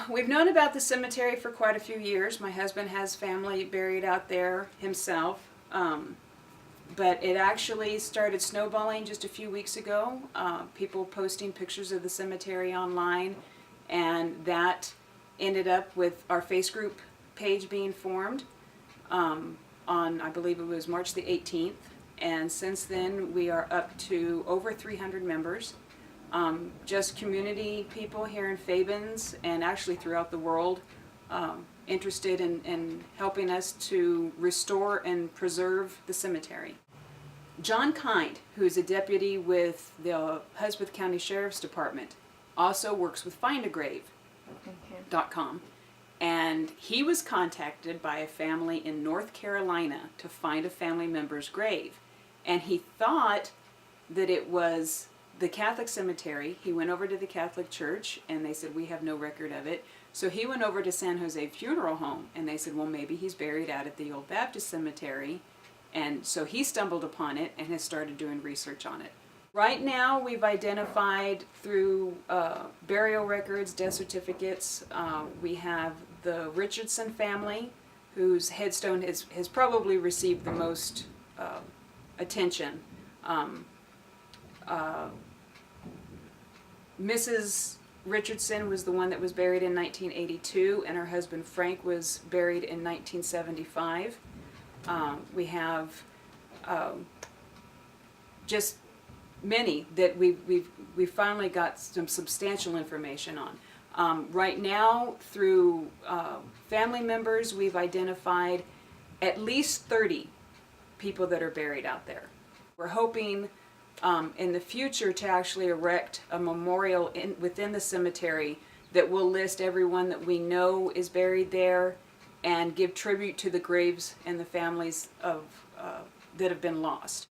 We've known about the cemetery for quite a few years. My husband has family buried out there himself. But it actually started snowballing just a few weeks ago. People posting pictures of the cemetery online, and that ended up with our Facebook page being formed on, I believe it was March the 18th. And since then, we are up to over 300 members. Just community people here in Fabens and actually throughout the world interested in helping us to restore and preserve the cemetery. John Kind, who is a deputy with the Hudspeth County Sheriff's Department, also works with findagrave.com. And he was contacted by a family in North Carolina to find a family member's grave. And he thought that it was the Catholic cemetery. He went over to the Catholic church and they said, we have no record of it. So he went over to San Jose Funeral Home and they said, well, maybe he's buried out at the Old Baptist Cemetery. And so he stumbled upon it and has started doing research on it. Right now we've identified through burial records, death certificates, we have the Richardson family, whose headstone has probably received the most attention. Mrs. Richardson was the one that was buried in 1982, and her husband Frank was buried in 1975. We have just many that we've finally got some substantial information on. Right now, through family members, we've identified at least 30 people that are buried out there. We're hoping in the future to actually erect a memorial within the cemetery that will list everyone that we know is buried there and give tribute to the graves and the families of that have been lost.